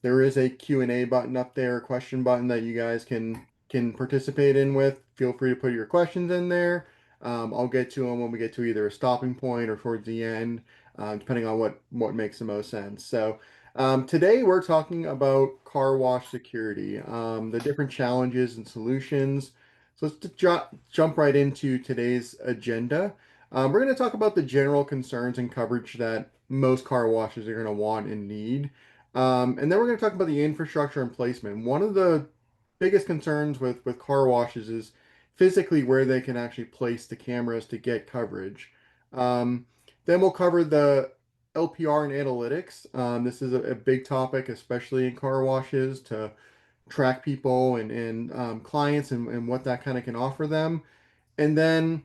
There is a Q&A button up there, a question button that you guys can participate in with. Feel free to put your questions in there. I'll get to them when we get to either a stopping point or towards the end, depending on what makes the most sense. So today we're talking about car wash security, the different challenges and solutions. So let's jump right into today's agenda. We're going to talk about the general concerns and coverage that most car washes are going to want and need. And then we're going to talk about the infrastructure and placement. One of the biggest concerns with car washes is physically where they can actually place the cameras to get coverage. Um, then we'll cover the LPR and analytics. This is a big topic, especially in car washes, to track people and clients and what that kind of can offer them. And then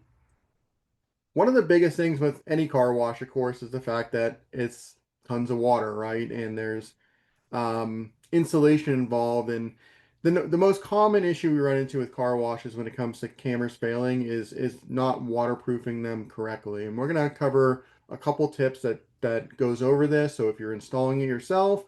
one of the biggest things with any car wash, of course, is the fact that it's tons of water, right? And there's insulation involved. And the most common issue we run into with car washes when it comes to cameras failing is not waterproofing them correctly. And we're going to cover a couple tips that goes over this. So if you're installing it yourself,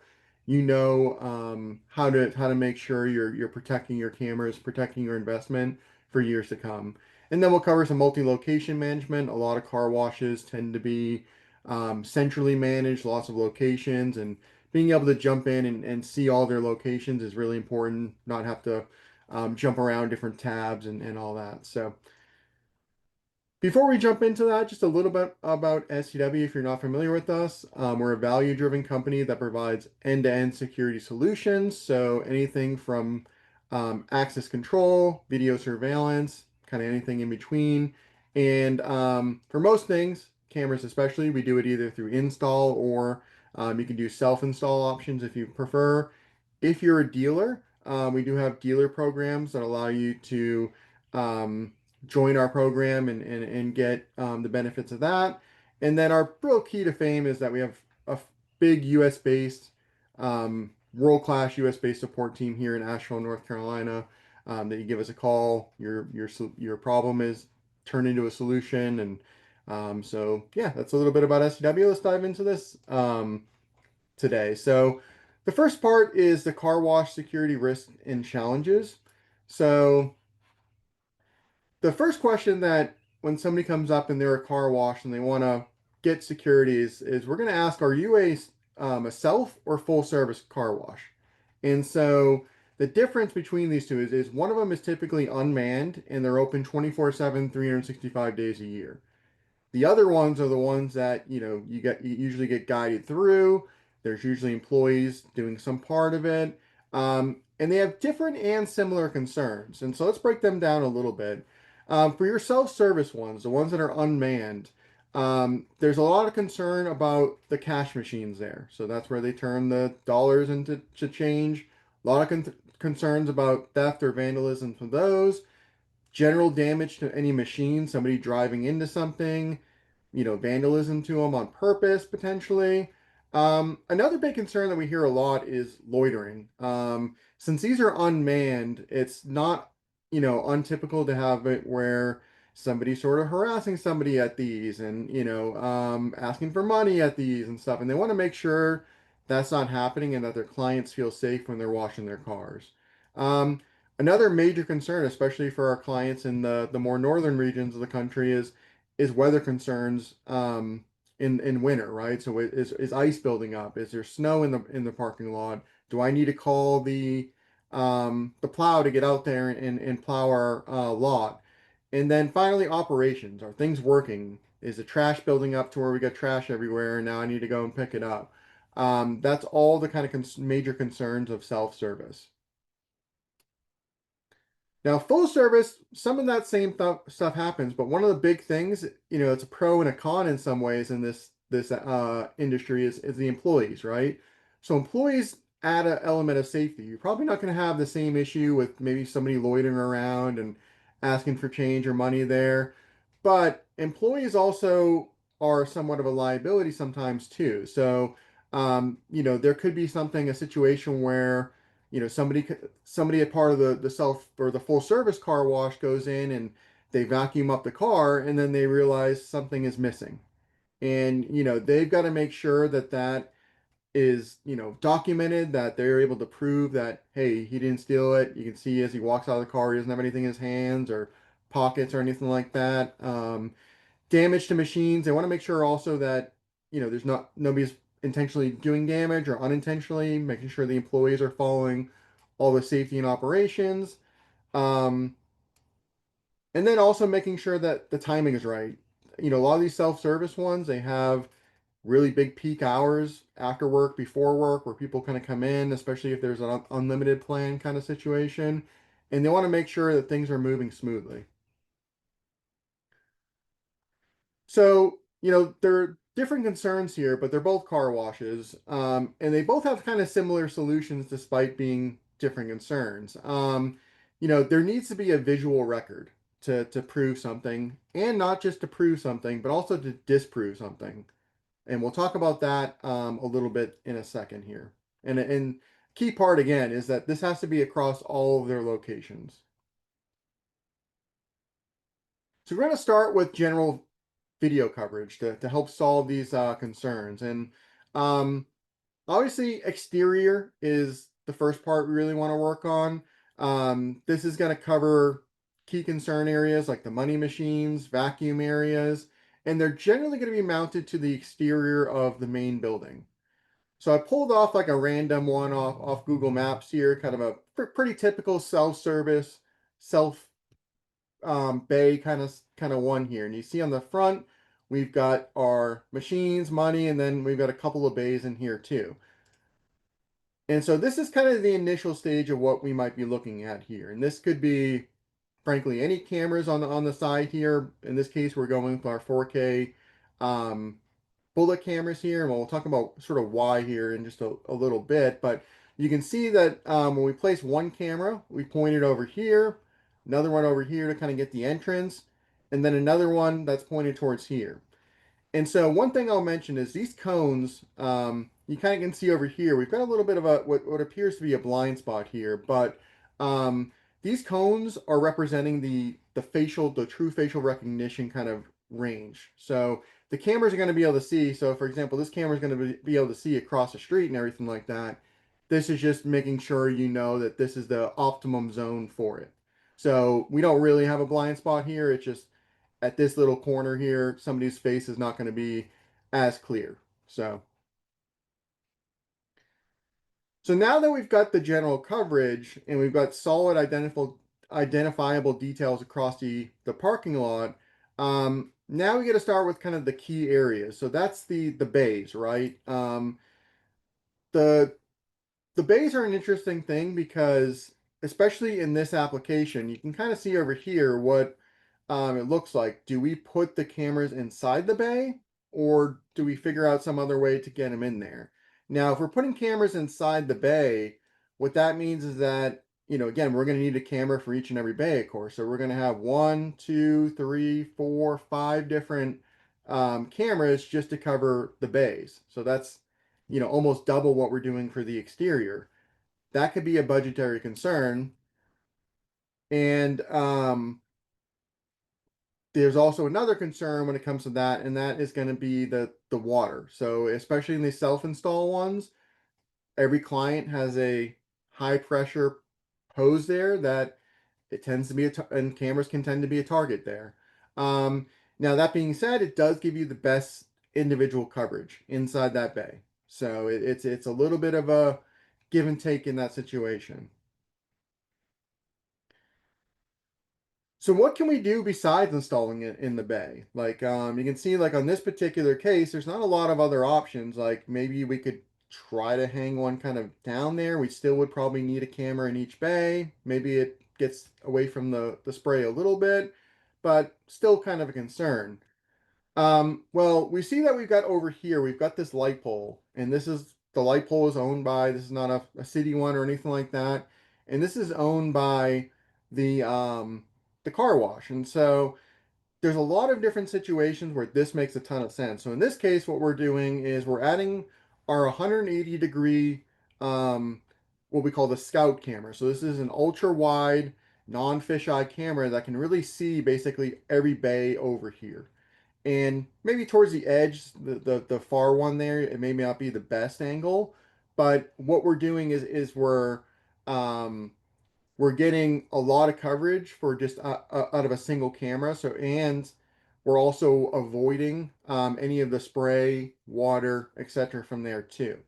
you know how to make sure you're protecting your cameras, protecting your investment for years to come. And then we'll cover some multi-location management. A lot of car washes tend to be centrally managed, lots of locations, and being able to jump in and see all their locations is really important, not have to jump around different tabs and all that. So before we jump into that, just a little bit about SCW if you're not familiar with us. We're a value-driven company that provides end-to-end security solutions. So anything from access control, video surveillance, kind of anything in between. And for most things, cameras especially, we do it either through install or you can do self-install options if you prefer. If you're a dealer, we do have dealer programs that allow you to um, join our program and get the benefits of that. And then our real key to fame is that we have a big US based, world-class US based support team here in Asheville, North Carolina. That you give us a call, your problem is turned into a solution, and so yeah, that's a little bit about SCW. Let's dive into this today. So the first part is the car wash security risks and challenges. So the first question that when somebody comes up and they're a car wash and they want to get security is we're going to ask, are you a self or full service car wash? And so the difference between these two is one of them is typically unmanned and they're open 24/7, 365 days a year. The other ones are the ones that, you usually get guided through. There's usually employees doing some part of it. And they have different and similar concerns. And so let's break them down a little bit. For your self-service ones, the ones that are unmanned, there's a lot of concern about the cash machines there. So that's where they turn the dollars into change. A lot of concerns about theft or vandalism from those. General damage to any machine, somebody driving into something, vandalism to them on purpose potentially. Another big concern that we hear a lot is loitering. Since these are unmanned, it's not, untypical to have it where somebody's sort of harassing somebody at these and, asking for money at these and stuff. And they want to make sure that's not happening and that their clients feel safe when they're washing their cars. Um, Another major concern, especially for our clients in the more northern regions of the country, is weather concerns in winter, right? So is ice building up? Is there snow in the parking lot? Do I need to call the plow to get out there and plow our lot? And then finally, operations. Are things working? Is the trash building up to where we got trash everywhere and now I need to go and pick it up? That's all the kind of major concerns of self-service. Now, full service, some of that same stuff happens, but one of the big things, it's a pro and a con in some ways in this industry is the employees, right? So employees add an element of safety. You're probably not going to have the same issue with maybe somebody loitering around and asking for change or money there, but employees also are somewhat of a liability sometimes too. So, there could be a situation where somebody a part of the self or the full service car wash goes in and they vacuum up the car and then they realize something is missing. And they've got to make sure that is, documented, that they're able to prove that, hey, he didn't steal it. You can see as he walks out of the car, he doesn't have anything in his hands or pockets or anything like that. Damage to machines. They want to make sure also that, there's not nobody's intentionally doing damage or unintentionally, making sure the employees are following all the safety and operations. Um, and then also making sure that the timing is right. A lot of these self-service ones, they have really big peak hours after work, before work, where people kind of come in, especially if there's an unlimited plan kind of situation. And they want to make sure that things are moving smoothly. So, there are different concerns here, but they're both car washes. And they both have kind of similar solutions despite being different concerns. There needs to be a visual record to prove something, and not just to prove something, but also to disprove something. And we'll talk about that a little bit in a second here. And key part again is that this has to be across all of their locations. So we're going to start with general video coverage to help solve these concerns. And um, obviously, exterior is the first part we really want to work on. This is going to cover key concern areas like the money machines, vacuum areas, and they're generally going to be mounted to the exterior of the main building. So I pulled off like a random one off Google Maps here, kind of a pretty typical self-service, self bay kind of one here. And you see on the front, we've got our machines, money, and then we've got a couple of bays in here too. And so this is kind of the initial stage of what we might be looking at here. And this could be, frankly, any cameras on the side here. In this case, we're going with our 4K um, bullet cameras here, and we'll talk about sort of why here in just a little bit. But you can see that when we place one camera, we point it over here, another one over here to kind of get the entrance, and then another one that's pointed towards here. And so one thing I'll mention is these cones, you kind of can see over here, we've got a little bit of what appears to be a blind spot here, but um, these cones are representing the true facial recognition kind of range. So the cameras are going to be able to see. So for example, this camera is going to be able to see across the street and everything like that. This is just making sure you know that this is the optimum zone for it. So we don't really have a blind spot here. It's just at this little corner here, somebody's face is not going to be as clear. So now that we've got the general coverage and we've got solid identifiable details across the parking lot, now we get to start with kind of the key areas. So that's the bays, right? The the bays are an interesting thing because, especially in this application, you can kind of see over here what it looks like. Do we put the cameras inside the bay, or do we figure out some other way to get them in there? Now, if we're putting cameras inside the bay, what that means is that, again, we're going to need a camera for each and every bay, of course. So we're going to have one, two, three, four, five different cameras just to cover the bays. So that's, almost double what we're doing for the exterior. That could be a budgetary concern. And there's also another concern when it comes to that, and that is going to be the water. So especially in these self-install ones, every client has a high pressure hose there that it tends to be and cameras can tend to be a target there. Um, Now that being said, it does give you the best individual coverage inside that bay. So it's a little bit of a give and take in that situation. So what can we do besides installing it in the bay? Like you can see like on this particular case, there's not a lot of other options. Like maybe we could try to hang one kind of down there. We still would probably need a camera in each bay. Maybe it gets away from the spray a little bit, but still kind of a concern. Well, we see that we've got over here, we've got this light pole, and the light pole is owned by, this is not a city one or anything like that, and this is owned by the um the car wash. And so there's a lot of different situations where this makes a ton of sense. So in this case, what we're doing is we're adding our 180-degree what we call the scout camera. So this is an ultra wide non-fisheye camera that can really see basically every bay over here. And maybe towards the edge, the far one there, it may not be the best angle, but what we're doing is um, we're getting a lot of coverage for just out of a single camera. So, and we're also avoiding any of the spray, water, etc. from there too.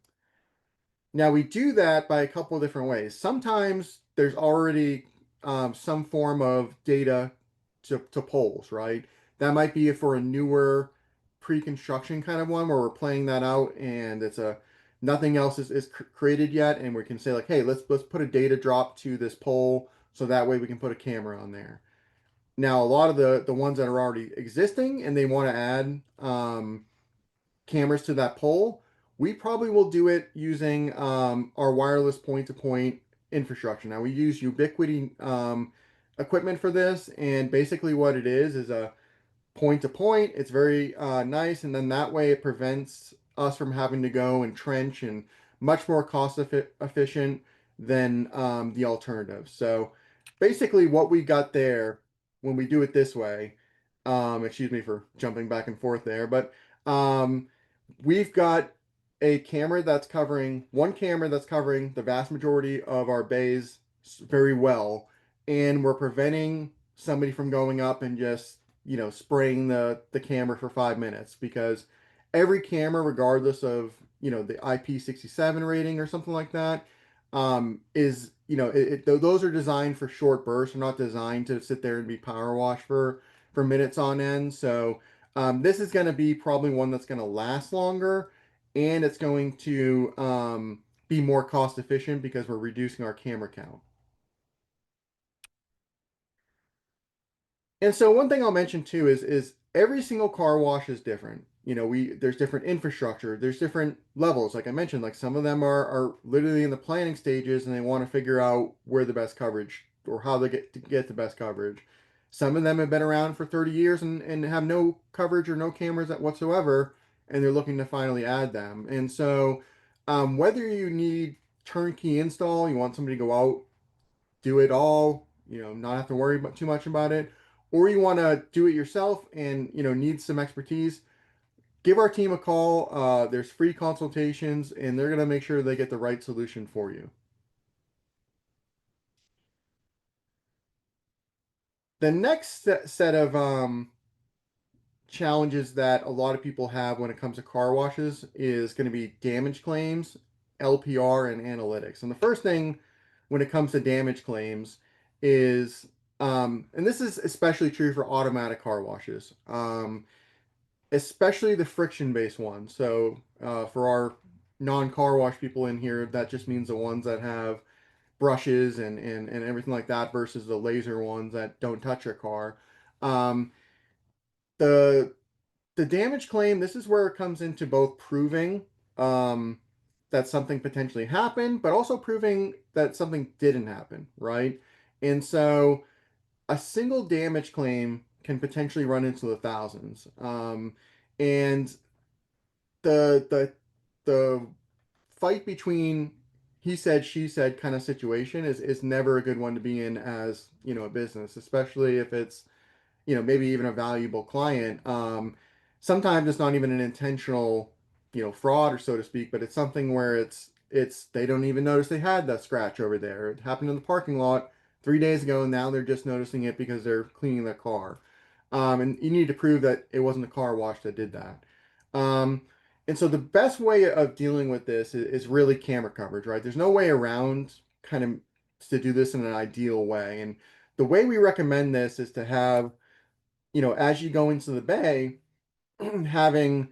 Now we do that by a couple of different ways. Sometimes there's already some form of data to polls, right? That might be for a newer pre-construction kind of one where we're playing that out and it's a nothing else is created yet, and we can say like, hey, let's put a data drop to this poll so that way we can put a camera on there. Now a lot of the ones that are already existing and they want to add cameras to that pole, we probably will do it using our wireless point-to-point infrastructure. Now we use Ubiquiti equipment for this, and basically what it is a point to point. It's very nice, and then that way it prevents us from having to go and trench and much more efficient than the alternative. So basically, what we got there when we do it this way, excuse me for jumping back and forth there, but um, we've got a camera that's covering one camera that's covering the vast majority of our bays very well, and we're preventing somebody from going up and just spraying the camera for 5 minutes, because every camera, regardless of the IP67 rating or something like that, is those are designed for short bursts. They're not designed to sit there and be power washed for minutes on end. So this is going to be probably one that's going to last longer, and it's going to be more cost efficient because we're reducing our camera count. And so one thing I'll mention too is every single car wash is different. There's different infrastructure, there's different levels. Like I mentioned, like some of them are literally in the planning stages and they want to figure out where the best coverage or how they get the best coverage. Some of them have been around for 30 years and have no coverage or no cameras whatsoever, and they're looking to finally add them. And so whether you need turnkey install, you want somebody to go out, do it all, not have to worry about too much about it, or you want to do it yourself and need some expertise, give our team a call. There's free consultations, and they're gonna make sure they get the right solution for you. The next set of challenges that a lot of people have when it comes to car washes is going to be damage claims, LPR, and analytics. And the first thing when it comes to damage claims is, and this is especially true for automatic car washes, especially the friction-based ones. So for our non-car wash people in here, that just means the ones that have brushes and everything like that versus the laser ones that don't touch your car. Um, the the damage claim, this is where it comes into both proving um, that something potentially happened, but also proving that something didn't happen, right? And so a single damage claim can potentially run into the thousands. And the fight between he said, she said kind of situation is never a good one to be in as, a business, especially if it's maybe even a valuable client. Sometimes it's not even an intentional, fraud or so to speak, but it's something where it's they don't even notice they had that scratch over there. It happened in the parking lot 3 days ago, and now they're just noticing it because they're cleaning their car. And you need to prove that it wasn't a car wash that did that. Um, and so the best way of dealing with this is really camera coverage, right? There's no way around kind of to do this in an ideal way. And the way we recommend this is to have, as you go into the bay, having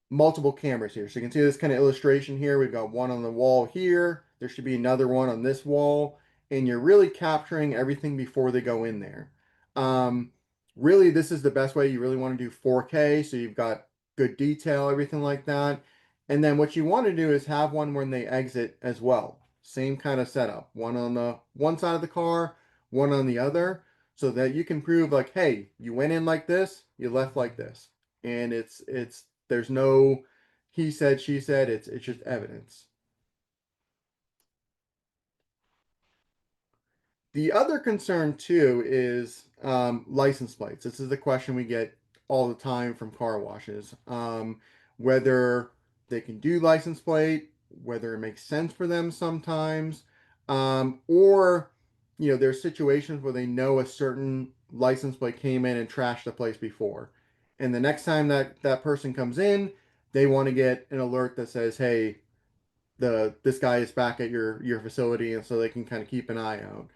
multiple cameras here. So you can see this kind of illustration here. We've got one on the wall here. There should be another one on this wall. And you're really capturing everything before they go in there. Um, Really, this is the best way. You really want to do 4K. So you've got good detail, everything like that. And then what you want to do is have one when they exit as well. Same kind of setup. One on the one side of the car, one on the other, so that you can prove like, hey, you went in like this, you left like this. And it's there's no he said, she said. It's just evidence. The other concern too is license plates. This is the question we get all the time from car washes. Whether they can do license plate, whether it makes sense for them sometimes, or there's situations where they know a certain license plate came in and trashed the place before, and the next time that person comes in, they want to get an alert that says, "Hey, this guy is back at your facility," and so they can kind of keep an eye out.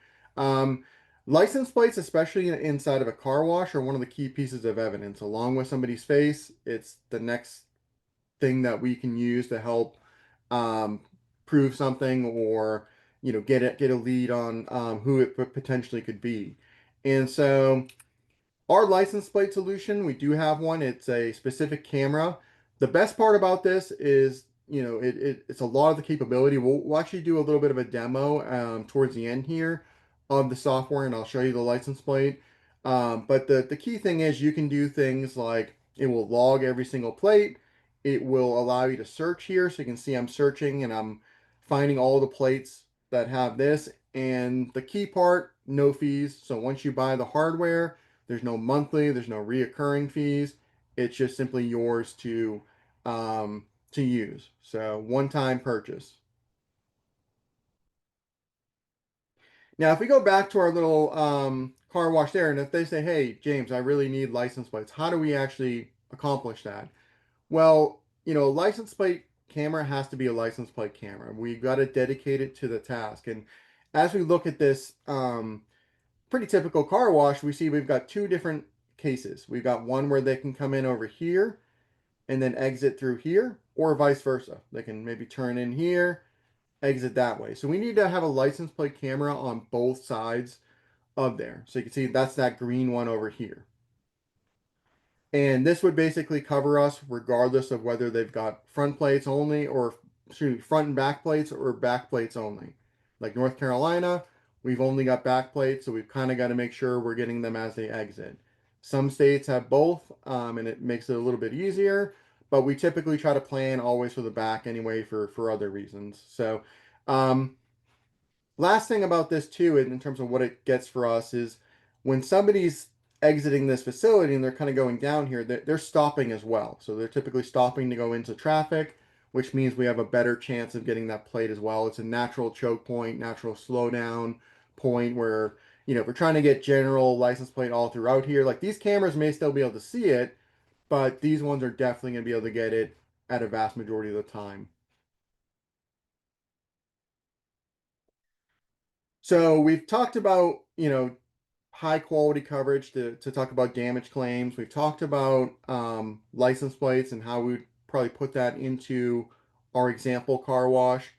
Um, License plates, especially inside of a car wash, are one of the key pieces of evidence. Along with somebody's face, it's the next thing that we can use to help um, prove something, or get a lead on who it potentially could be. And so our license plate solution, we do have one. It's a specific camera. The best part about this is, it's a lot of the capability. We'll actually do a little bit of a demo towards the end here of the software, and I'll show you the license plate. But the key thing is you can do things like it will log every single plate. It will allow you to search here, so you can see I'm searching and I'm finding all the plates that have this. And the key part, no fees. So once you buy the hardware, there's no monthly, there's no reoccurring fees. It's just simply yours to use. So one-time purchase. Now, if we go back to our little car wash there, and if they say, "Hey, James, I really need license plates," how do we actually accomplish that? Well, a license plate camera has to be a license plate camera. We've got to dedicate it to the task. And as we look at this pretty typical car wash, we see we've got two different cases. We've got one where they can come in over here and then exit through here, or vice versa. They can maybe turn in here, exit that way. So we need to have a license plate camera on both sides of there. So you can see that's that green one over here. And this would basically cover us regardless of whether they've got front plates only, or excuse me, front and back plates, or back plates only. Like North Carolina, we've only got back plates, so we've kind of got to make sure we're getting them as they exit. Some states have both, and it makes it a little bit easier, but we typically try to plan always for the back anyway for other reasons. So, um, last thing about this too, in terms of what it gets for us, is when somebody's exiting this facility and they're kind of going down here, they're stopping as well. So they're typically stopping to go into traffic, which means we have a better chance of getting that plate as well. It's a natural choke point, natural slowdown point where, if we're trying to get general license plate all throughout here, like these cameras may still be able to see it, but these ones are definitely going to be able to get it at a vast majority of the time. So we've talked about, high quality coverage to talk about damage claims. We've talked about license plates and how we'd probably put that into our example car wash.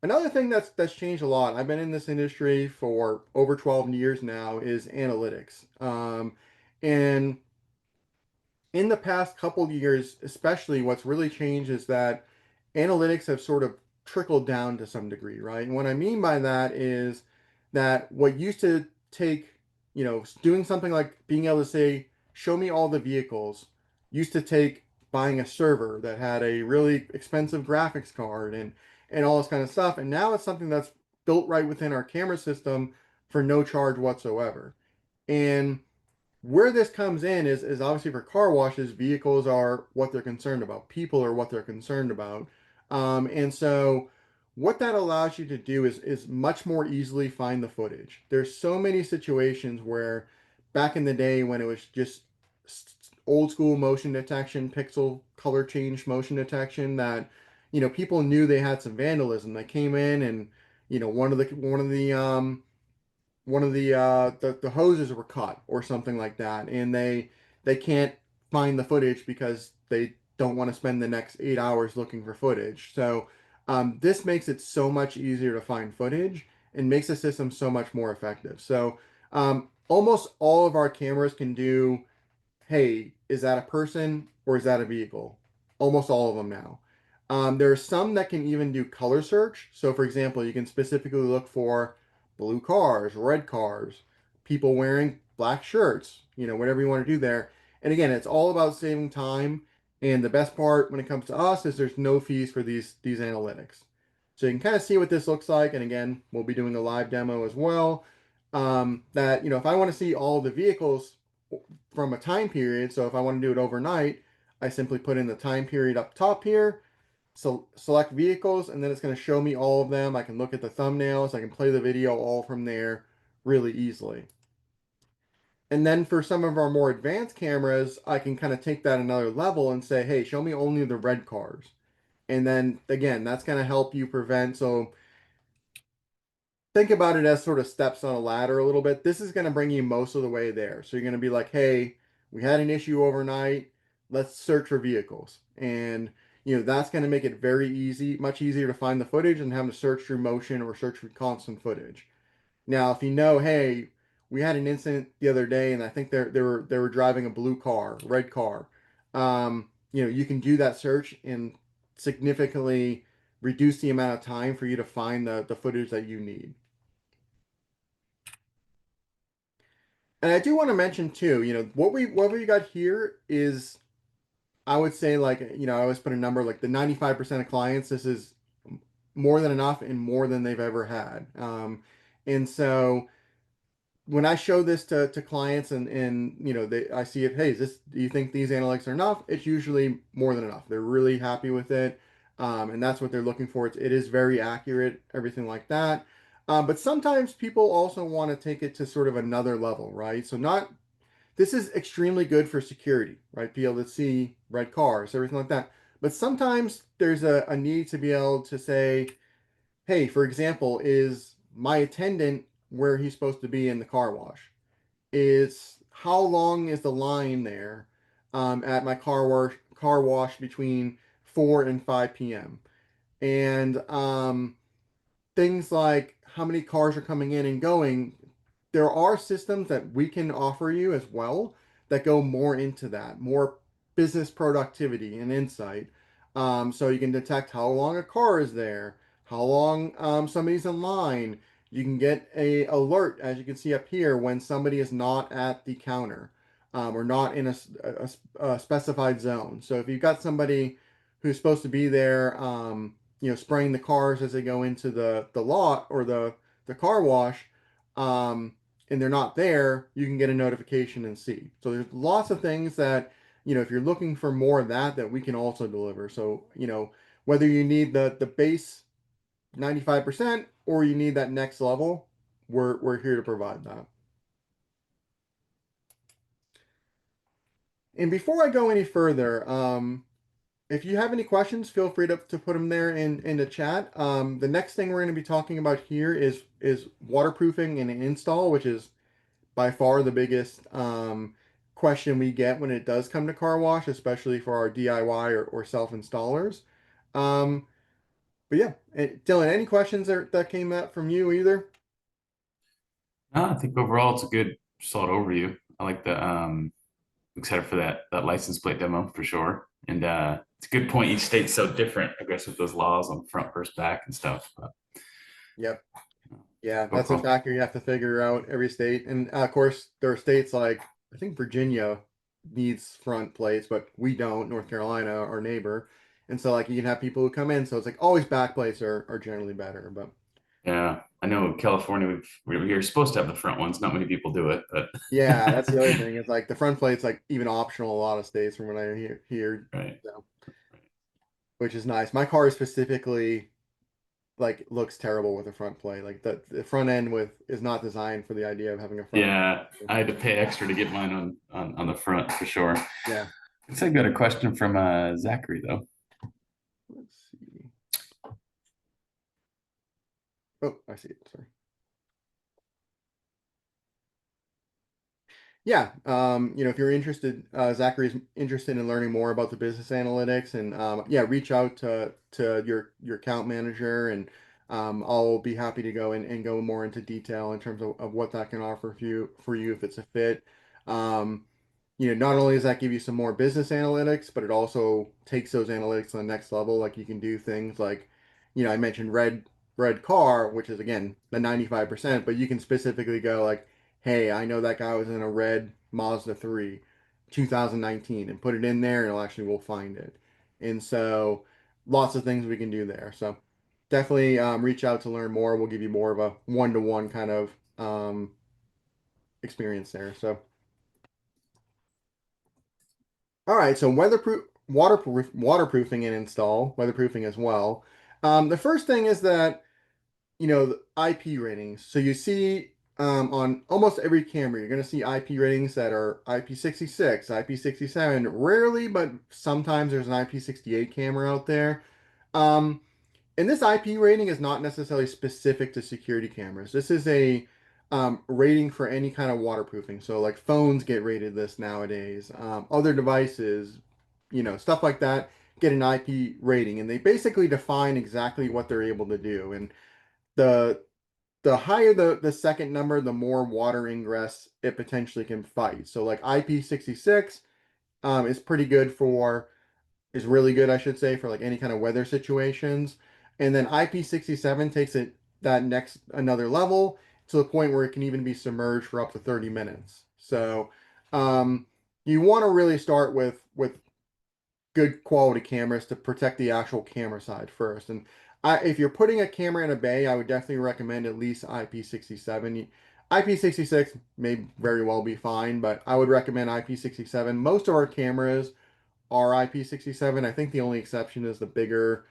Another thing that's changed a lot, I've been in this industry for over 12 years now, is analytics. And in the past couple of years, especially, what's really changed is that analytics have sort of trickled down to some degree, right? And what I mean by that is that what used to take, doing something like being able to say, "Show me all the vehicles," used to take buying a server that had a really expensive graphics card and all this kind of stuff. And now it's something that's built right within our camera system for no charge whatsoever. And where this comes in is obviously for car washes, vehicles are what they're concerned about. People are what they're concerned about. And so what that allows you to do is much more easily find the footage. There's so many situations where back in the day when it was just old school motion detection, pixel color change motion detection, that people knew they had some vandalism. They came in and one of the hoses were cut or something like that, and they can't find the footage because they don't want to spend the next 8 hours looking for footage. So this makes it so much easier to find footage and makes the system so much more effective. So almost all of our cameras can do, "Hey, is that a person or is that a vehicle?" Almost all of them now. There are some that can even do color search. So, for example, you can specifically look for blue cars, red cars, people wearing black shirts, whatever you want to do there. And again, it's all about saving time. And the best part when it comes to us is there's no fees for these analytics. So you can kind of see what this looks like. And again, we'll be doing a live demo as well. That, if I want to see all the vehicles from a time period. So if I want to do it overnight, I simply put in the time period up top here, so select vehicles, and then it's going to show me all of them. I can look at the thumbnails, I can play the video all from there really easily. And then for some of our more advanced cameras, I can kind of take that another level and say, hey, show me only the red cars. And then again, that's going to help you prevent. So think about it as sort of steps on a ladder a little bit. This is going to bring you most of the way there. So you're going to be like, hey, we had an issue overnight. Let's search for vehicles. And, that's going to make it very easy, much easier to find the footage than having to search through motion or search for constant footage. Now, if you know, hey, we had an incident the other day, and I think they were driving a blue car, red car. You can do that search and significantly reduce the amount of time for you to find the footage that you need. And I do want to mention too, what we got here is, I would say, like, I always put a number like the 95% of clients, this is more than enough and more than they've ever had. And so when I show this to clients and I see if, hey, do you think these analytics are enough? It's usually more than enough. They're really happy with it. And that's what they're looking for. It is very accurate, everything like that. But sometimes people also want to take it to sort of another level, right? So not this is extremely good for security, right? Be able to see red cars, everything like that. But sometimes there's a need to be able to say, hey, for example, is my attendant where he's supposed to be in the car wash? Is how long is the line there at my car wash between 4 and 5 p.m.? And things like how many cars are coming in and going, there are systems that we can offer you as well that go more into that, more business productivity and insight. So you can detect how long a car is there, how long somebody's in line. You can get a alert, as you can see up here, when somebody is not at the counter or not in a specified zone. So if you've got somebody who's supposed to be there, spraying the cars as they go into the lot or the car wash, um, and they're not there, you can get a notification and see. So there's lots of things that, if you're looking for more of that we can also deliver. So, whether you need the base 95% or you need that next level, we're here to provide that. And before I go any further, if you have any questions, feel free to put them there in the chat. The next thing we're going to be talking about here is waterproofing and install, which is by far the biggest question we get when it does come to car wash, especially for our DIY or self-installers. Um, but yeah, Dylan, any questions that came up from you either? No, I think overall it's a good solid overview. I like the excited for that license plate demo for sure. And it's a good point. Each state's so different, I guess, with those laws on front versus back and stuff. But Yep. Yeah, that's a overall, factor you have to figure out every state. And of course, there are states like, I think Virginia needs front plates, but we don't, North Carolina, our neighbor. And so like you can have people who come in, so it's like always back plates are generally better. But yeah, I know California, we're supposed to have the front ones. Not many people do it, but yeah, that's the other thing. It's like the front plate's like even optional in a lot of states from what I hear, right. so, which is nice. My car specifically like looks terrible with a front plate. Like the front end with is not designed for the idea of having a front. Yeah, I had to pay extra to get mine on the front for sure. Yeah. Looks like I got a question from Zachary though. Let's see. Oh, I see it. Sorry. Yeah, if you're interested, Zachary's interested in learning more about the business analytics, and yeah, reach out to your account manager, and I'll be happy to go and go more into detail in terms of what that can offer for you if it's a fit. Um, not only does that give you some more business analytics, but it also takes those analytics to the next level. Like you can do things like, I mentioned red car, which is again the 95%, but you can specifically go like, hey, I know that guy was in a red Mazda 3, 2019, and put it in there, and it'll actually we'll find it. And so lots of things we can do there. So definitely reach out to learn more. We'll give you more of a one-to-one kind of experience there. So All right, so waterproofing and install, weatherproofing as well. The first thing is that the IP ratings. So you see on almost every camera, you're going to see IP ratings that are IP66, IP67. Rarely, but sometimes there's an IP68 camera out there. Um, and this IP rating is not necessarily specific to security cameras. This is a rating for any kind of waterproofing. So like phones get rated this nowadays. Other devices, stuff like that get an IP rating, and they basically define exactly what they're able to do. And the the higher the second number, the more water ingress it potentially can fight. So like IP66 is pretty good for is really good, I should say, for like any kind of weather situations. And then IP67 takes it that next another level to the point where it can even be submerged for up to 30 minutes. So um, you want to really start with good quality cameras to protect the actual camera side first. And if you're putting a camera in a bay, I would definitely recommend at least IP67. IP66 may very well be fine, but I would recommend IP67. Most of our cameras are IP67. I think the only exception is the bigger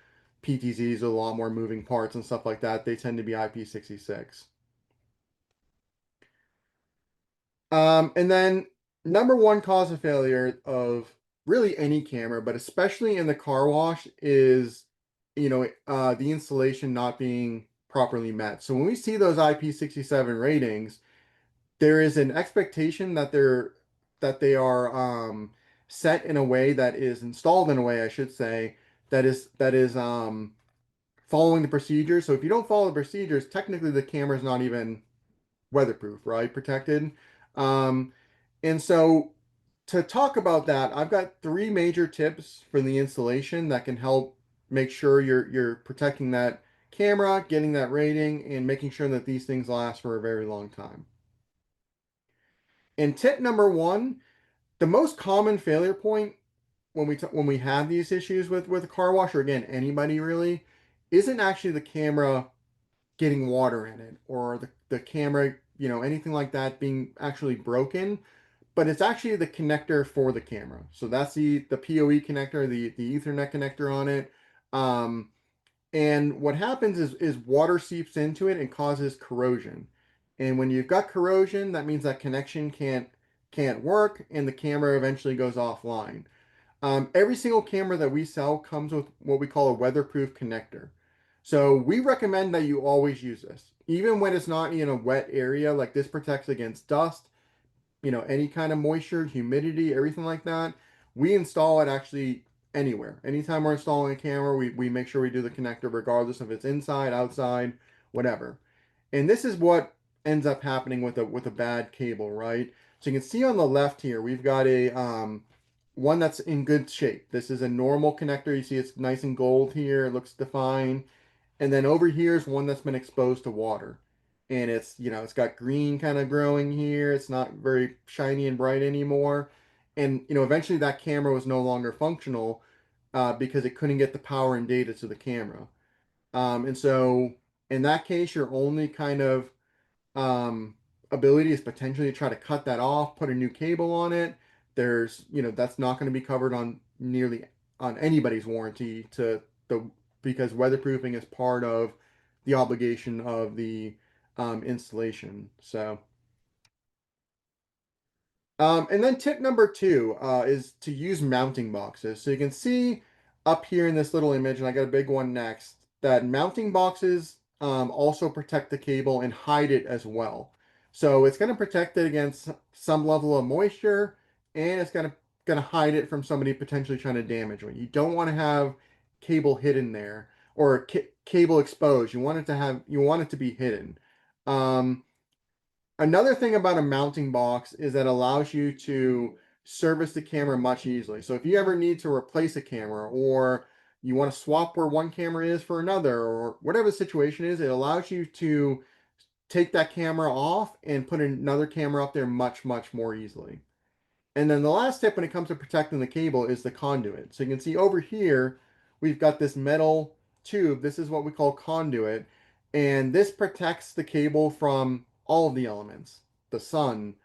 PTZs with a lot more moving parts and stuff like that. They tend to be IP66. And then number one cause of failure of really any camera, but especially in the car wash, is the installation not being properly met. So when we see those IP67 ratings, there is an expectation that they are set in a way that is installed in a way, I should say, that is following the procedures. So if you don't follow the procedures, technically the camera is not even weatherproof, right? Protected. Um, and so to talk about that, I've got three major tips for the installation that can help make sure you're protecting that camera, getting that rating, and making sure that these things last for a very long time. And tip number one, the most common failure point when we have these issues with a car wash, or again anybody really, isn't actually the camera getting water in it or the camera, anything like that being actually broken, but it's actually the connector for the camera. So that's the PoE connector, the Ethernet connector on it. Um, and what happens is water seeps into it and causes corrosion. And when you've got corrosion, that means that connection can't work and the camera eventually goes offline. Every single camera that we sell comes with what we call a weatherproof connector. So we recommend that you always use this. Even when it's not in a wet area, like this protects against dust, any kind of moisture, humidity, everything like that. We install it actually anywhere. Anytime we're installing a camera, we make sure we do the connector regardless if it's inside, outside, whatever. And this is what ends up happening with a bad cable, right? So you can see on the left here, we've got a one that's in good shape. This is a normal connector. You see it's nice and gold here. It looks defined. And then over here is one that's been exposed to water. And it's got green kind of growing here. It's not very shiny and bright anymore. And, eventually that camera was no longer functional because it couldn't get the power and data to the camera. And so in that case, your only kind of um, ability is potentially to try to cut that off, put a new cable on it. That's not going to be covered on nearly on anybody's warranty to the because weatherproofing is part of the obligation of the installation. So and then tip number two is to use mounting boxes. So you can see up here in this little image, and I got a big one next, that mounting boxes also protect the cable and hide it as well. So it's going to protect it against some level of moisture, and it's going to hide it from somebody potentially trying to damage it. You don't want to have cable hidden there or cable exposed. You want it to be hidden. Um, Another thing about a mounting box is that it allows you to service the camera much easily. So if you ever need to replace a camera or you want to swap where one camera is for another or whatever the situation is, it allows you to take that camera off and put another camera up there much, much more easily. And then the last tip when it comes to protecting the cable is the conduit. So you can see over here, we've got this metal tube. This is what we call conduit. And this protects the cable from all of the elements, the sun,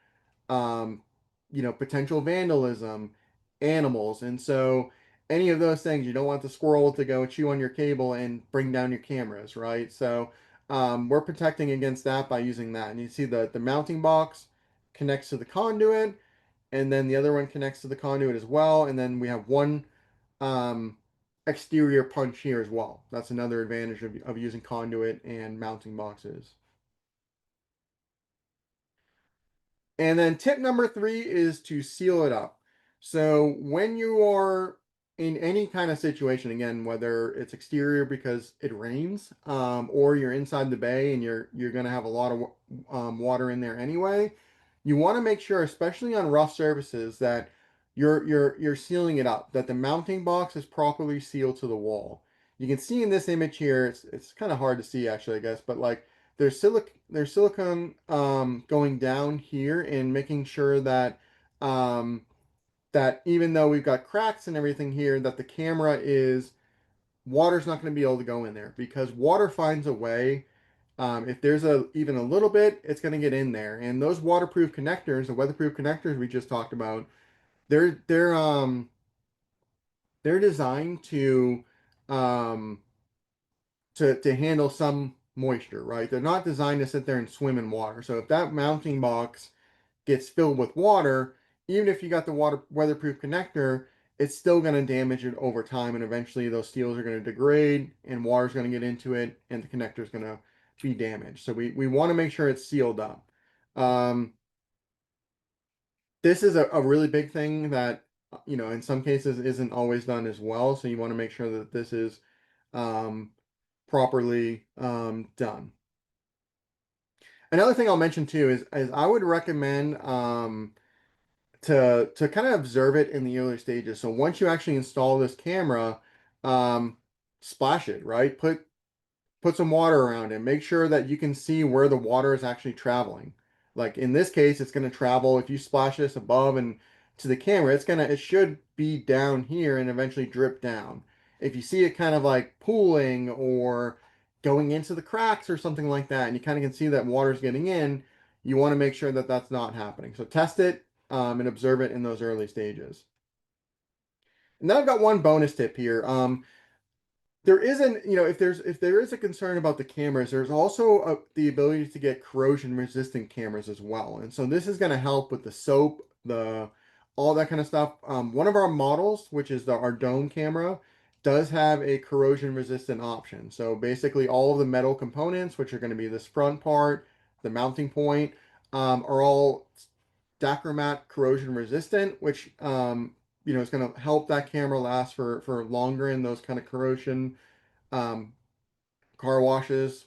um, potential vandalism, animals. And so any of those things, you don't want the squirrel to go chew on your cable and bring down your cameras, right? So we're protecting against that by using that. And you see the mounting box connects to the conduit, and then the other one connects to the conduit as well. And then we have one um, exterior punch here as well. That's another advantage of using conduit and mounting boxes. And then tip number three is to seal it up. So when you are in any kind of situation, again, whether it's exterior because it rains, or you're inside the bay and you're going to have a lot of water in there anyway, you want to make sure, especially on rough surfaces, that you're sealing it up, that the mounting box is properly sealed to the wall. You can see in this image here, it's kind of hard to see actually, I guess, but like there's silicone going down here and making sure that um, that even though we've got cracks and everything here, that the camera is water's not going to be able to go in there because water finds a way. If there's even a little bit, it's going to get in there. And those waterproof connectors, the weatherproof connectors we just talked about, they're they're um they're designed um to handle some moisture, right? They're not designed to sit there and swim in water. So if that mounting box gets filled with water, even if you got the water weatherproof connector, it's still going to damage it over time, and eventually those steels are going to degrade, and water's going to get into it, and the connector is going to be damaged. So we want to make sure it's sealed up. Um, this is a really big thing that in some cases isn't always done as well. So you want to make sure that this is um, properly done. Another thing I'll mention too is I would recommend to kind of observe it in the early stages. So once you actually install this camera, um, splash it, right? Put some water around it. Make sure that you can see where the water is actually traveling. Like in this case, it's going to travel. If you splash this above and to the camera, it should be down here and eventually drip down. If you see it kind of like pooling or going into the cracks or something like that, and you kind of can see that water's getting in, you want to make sure that that's not happening. So test it and observe it in those early stages. And then I've got one bonus tip here. There isn't, if there is a concern about the cameras, there's also the ability to get corrosion resistant cameras as well. And so this is going to help with the soap, the all that kind of stuff. One of our models, which is our dome camera, does have a corrosion resistant option. So basically all of the metal components, which are going to be this front part, the mounting point, are all Dacromat corrosion resistant, which is going to help that camera last for longer in those kind of corrosion um, car washes,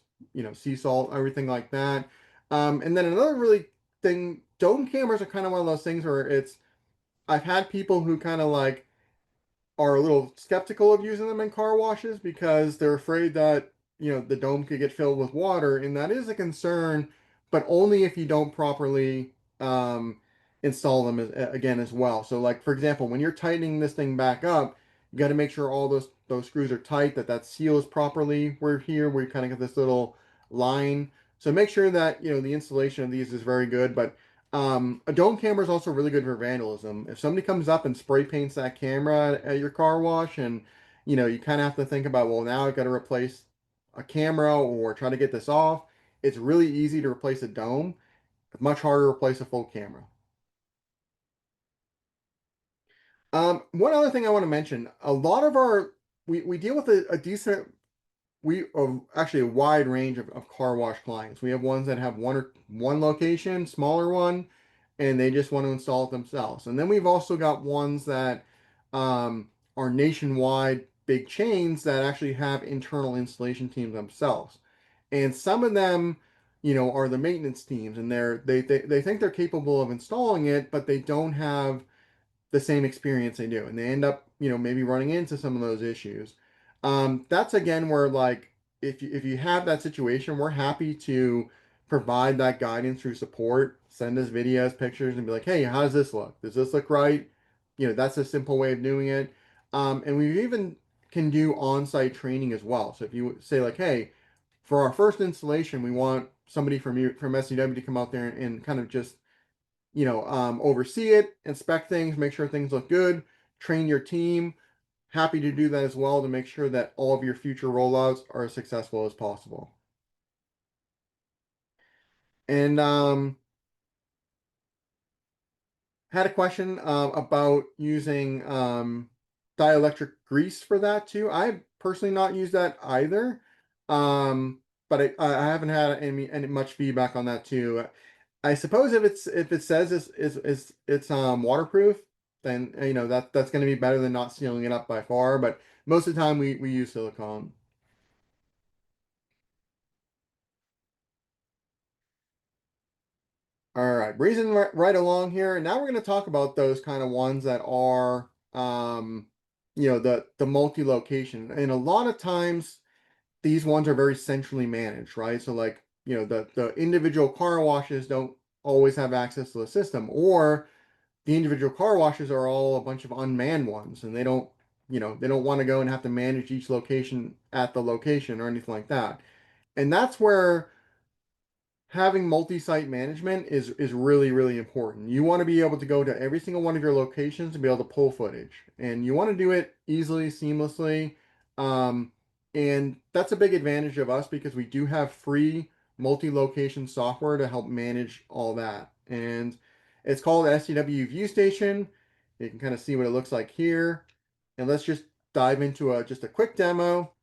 sea salt, everything like that. And then another really thing, dome cameras are kind of one of those things where I've had people who kind of like are a little skeptical of using them in car washes because they're afraid that the dome could get filled with water, and that is a concern, but only if you don't properly um, install them again as well. So, like for example, when you're tightening this thing back up, you got to make sure all those screws are tight, that seal is properly. We're here, we kind of got this little line. So make sure that the installation of these is very good, but a dome camera is also really good for vandalism. If somebody comes up and spray paints that camera at your car wash, and you kind of have to think about, well, now I've got to replace a camera or try to get this off. It's really easy to replace a dome. It's much harder to replace a full camera. One other thing I want to mention, a lot of we deal with a decent actually a wide range of car wash clients. We have ones that have one location, smaller one, and they just want to install it themselves. And then we've also got ones that are nationwide big chains that actually have internal installation teams themselves. And some of them, are the maintenance teams, and they think they're capable of installing it, but they don't have the same experience they do, and they end up maybe running into some of those issues. That's again where, like, if you have that situation, we're happy to provide that guidance through support. Send us videos, pictures, and be like, hey, how does this look? Does this look right? That's a simple way of doing it. And we even can do on-site training as well. So if you say like, hey, for our first installation, we want somebody from SCW to come out there and kind of just oversee it, inspect things, make sure things look good. train your team, happy to do that as well to make sure that all of your future rollouts are as successful as possible. And had a question about using dielectric grease for that too. I personally not used that either, but I haven't had any much feedback on that too. I suppose if it says it's waterproof, then you know that's going to be better than not sealing it up by far. But most of the time we use silicone. All right, breezing right along here. Now we're going to talk about those kind of ones that are, you know, the multi-location. And a lot of times these ones are very centrally managed, right? So like, you know, the individual car washes don't always have access to the system, or the individual car washes are all a bunch of unmanned ones, and they don't, you know, they don't want to go and have to manage each location at the location or anything like that. And that's where having multi-site management is really important. You want to be able to go to every single one of your locations and be able to pull footage, and you want to do it easily, seamlessly. Um, and that's a big advantage of us because we do have free multi-location software to help manage all that. And it's called SCW View Station. You can kind of see what it looks like here. And let's just dive into just a quick demo.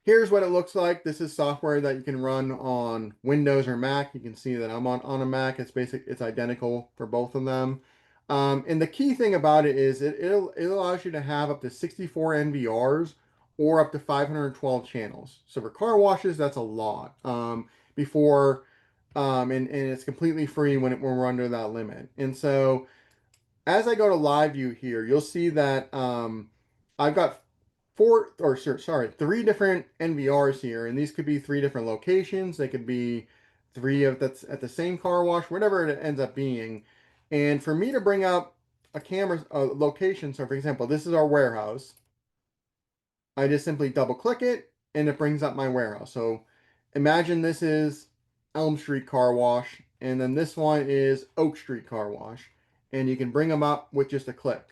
Here's what it looks like. This is software that you can run on Windows or Mac. You can see that I'm on a Mac. It's identical for both of them. And the key thing about it is it allows you to have up to 64 NVRs or up to 512 channels. So for car washes, that's a lot. And it's completely free when we're under that limit. And so as I go to live view here, you'll see that I've got three different NVRs here, and these could be three different locations. They could be three of that's at the same car wash, whatever it ends up being. And for me to bring up a location, so for example, this is our warehouse. I just simply double click it and it brings up my warehouse. So imagine this is Elm Street Car Wash, and then this one is Oak Street Car Wash, and you can bring them up with just a click.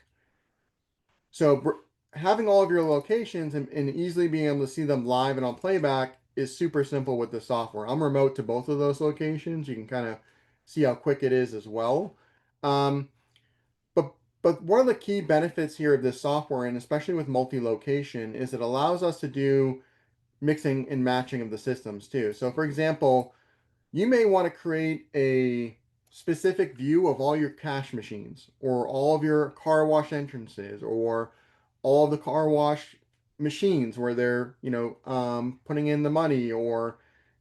So having all of your locations and easily being able to see them live and on playback is super simple with the software. I'm remote to both of those locations. You can kind of see how quick it is as well. Um, but one of the key benefits here of this software, and especially with multi-location, is it allows us to do mixing and matching of the systems too. So for example, you may want to create a specific view of all your cash machines or all of your car wash entrances or all of the car wash machines where they're, putting in the money or,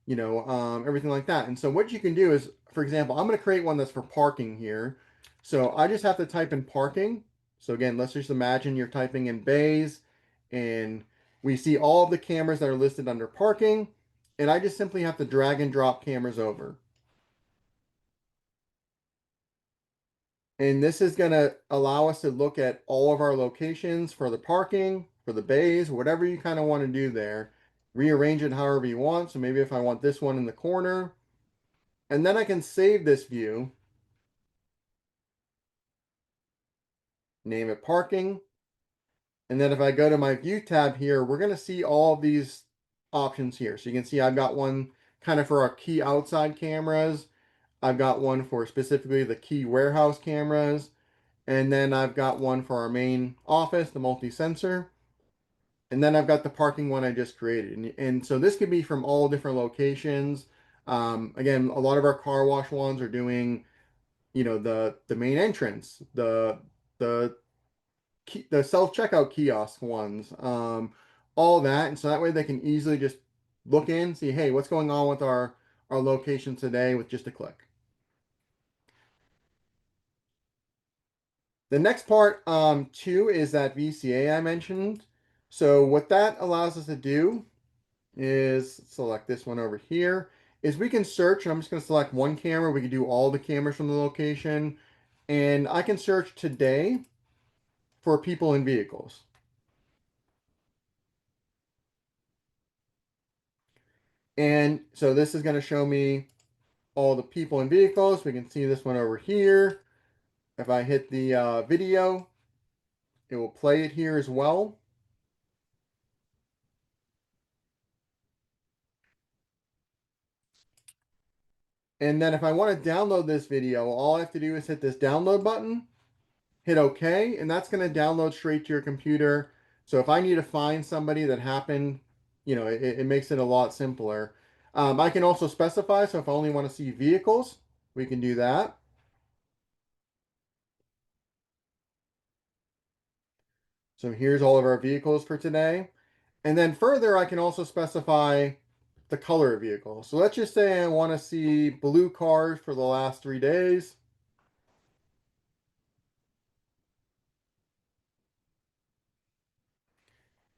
everything like that. And so what you can do is, for example, I'm going to create one that's for parking here. So I just have to type in parking. So again, let's just imagine you're typing in bays and we see all of the cameras that are listed under parking. And I just simply have to drag and drop cameras over. And this is going to allow us to look at all of our locations for the parking, for the bays, whatever you kind of want to do there. Rearrange it however you want. So maybe if I want this one in the corner, and then I can save this view, name it parking. And then if I go to my view tab here, we're going to see all of these options here. So you can see I've got one kind of for our key outside cameras. I've got one for specifically the key warehouse cameras. And then I've got one for our main office, the multi-sensor. And then I've got the parking one I just created. And so this could be from all different locations. Again, a lot of our car wash ones are doing, the main entrance, the the self-checkout kiosk ones, all that. And so that way they can easily just look in, see, hey, what's going on with our location today with just a click. The next part, too, is that VCA I mentioned. So what that allows us to do is select this one over here, is we can search, and I'm just going to select one camera. We can do all the cameras from the location, and I can search today for people and vehicles. And so this is going to show me all the people and vehicles. We can see this one over here. If I hit the video, it will play it here as well. And then if I want to download this video, all I have to do is hit this download button, hit OK, and that's going to download straight to your computer. So if I need to find somebody that happened, it makes it a lot simpler. I can also specify, so if I only want to see vehicles, we can do that. So here's all of our vehicles for today. And then further, I can also specify the color of vehicle. So let's just say I want to see blue cars for the last 3 days.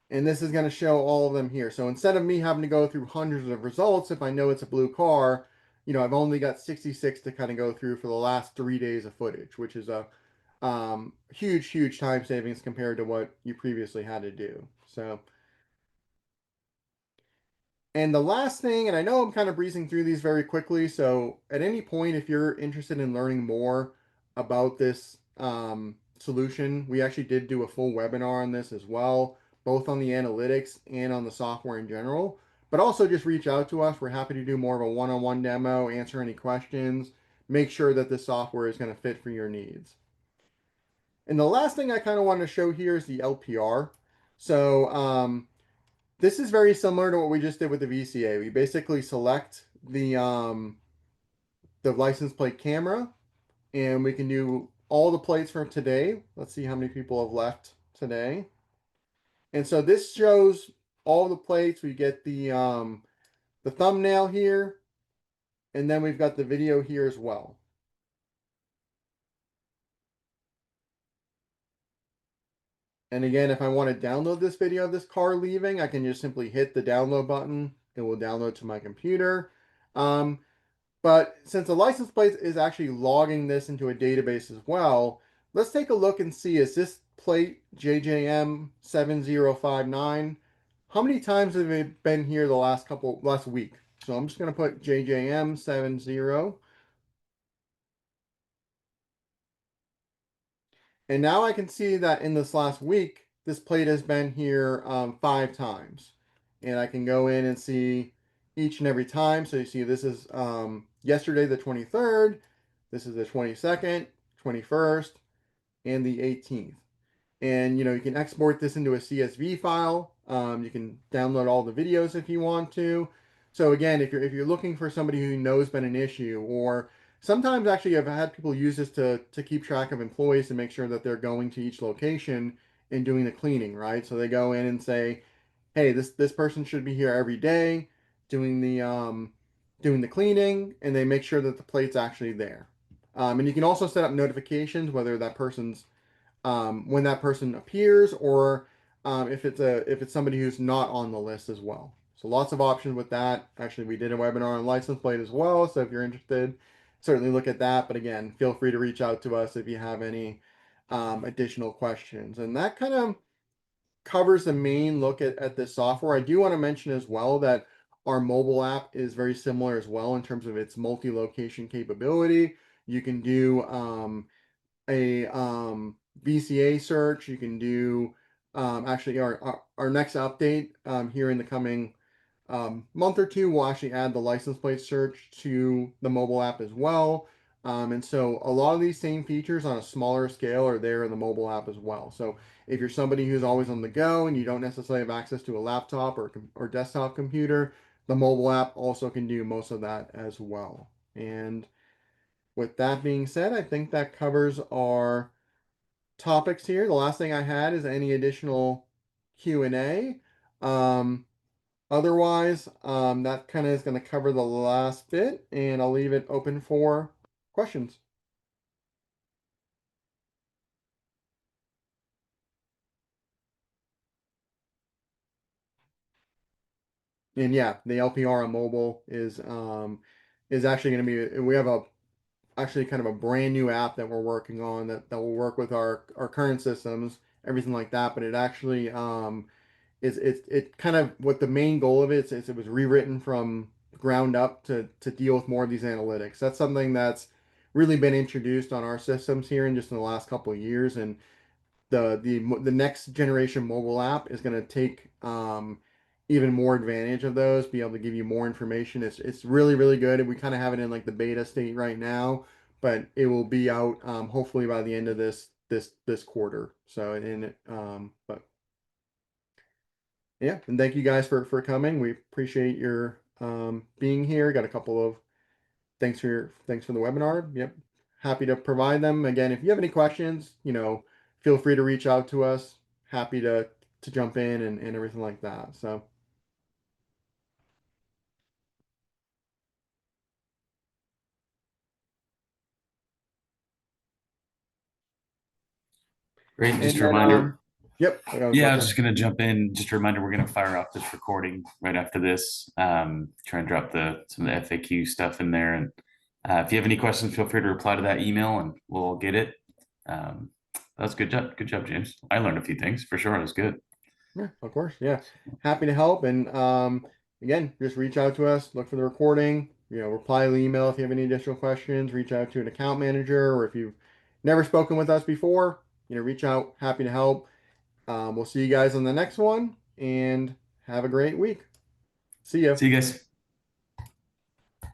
And this is going to show all of them here. So instead of me having to go through hundreds of results, if I know it's a blue car, I've only got 66 to kind of go through for the last 3 days of footage, which is a huge, huge time savings compared to what you previously had to do. So and the last thing, and I know I'm kind of breezing through these very quickly, so at any point, if you're interested in learning more about this solution, we actually did do a full webinar on this as well, both on the analytics and on the software in general. But also just reach out to us. We're happy to do more of a one-on-one demo, answer any questions, make sure that the software is going to fit for your needs. And the last thing I kind of want to show here is the LPR. So this is very similar to what we just did with the VCA. We basically select the license plate camera, and we can do all the plates from today. Let's see how many people have left today. And so this shows all the plates. We get the thumbnail here, and then we've got the video here as well. And again, if I want to download this video of this car leaving, I can just simply hit the download button. It will download to my computer. Um, But since the license plate is actually logging this into a database as well, let's take a look and see, is this plate JJM 7059? How many times have it been here the last week? So I'm just going to put JJM 70. And now I can see that in this last week, this plate has been here 5 times. And I can go in and see each and every time. So you see this is yesterday the 23rd, this is the 22nd, 21st, and the 18th. And you can export this into a CSV file. You can download all the videos if you want to. So again, if you're looking for somebody who knows been an issue, or sometimes actually I've had people use this to keep track of employees to make sure that they're going to each location and doing the cleaning, right? So they go in and say, hey, this person should be here every day doing the cleaning, and they make sure that the plate's actually there. And you can also set up notifications whether that person's when that person appears, or if it's somebody who's not on the list as well. So lots of options with that. Actually, we did a webinar on license plate as well. So if you're interested, certainly look at that. But again, feel free to reach out to us if you have any additional questions. And that kind of covers the main look at this software. I do want to mention as well that our mobile app is very similar as well in terms of its multi-location capability. You can do a VCA search. You can do actually our next update here in the coming month or two. We'll actually add the license plate search to the mobile app as well. And so a lot of these same features on a smaller scale are there in the mobile app as well. So if you're somebody who's always on the go and you don't necessarily have access to a laptop or desktop computer, the mobile app also can do most of that as well. And with that being said, I think that covers our topics here. The last thing I had is any additional Q&A. Um, Otherwise, that kind of is going to cover the last bit, and I'll leave it open for questions. And yeah, the LPR on mobile is actually going to be. We have a actually kind of a brand new app that we're working on that will work with our current systems, everything like that. But it actually is it kind of what the main goal of it is it was rewritten from ground up to deal with more of these analytics. That's something that's really been introduced on our systems here in just in the last couple of years, and the next generation mobile app is going to take even more advantage of those, be able to give you more information. It's really really good, and we kind of have it in like the beta state right now, but it will be out hopefully by the end of this quarter. So but yeah, and thank you guys for coming. We appreciate your being here. Got a couple of thanks for the webinar. Yep. Happy to provide them. Again, if you have any questions, feel free to reach out to us. Happy to jump in and everything like that. So Great. Just and a then reminder. yep, I was Yeah, about I was to just going to jump in. Just a reminder, we're going to fire off this recording right after this. Try and drop some of the FAQ stuff in there. And if you have any questions, feel free to reply to that email and we'll get it. Um, that's good job. Good job, James. I learned a few things for sure. It was good. yeah, of course. Yeah. Happy to help. And again, just reach out to us, look for the recording, reply to the email if you have any additional questions, reach out to an account manager, or if you've never spoken with us before, reach out. Happy to help. We'll see you guys on the next one and have a great week. See ya. See you guys.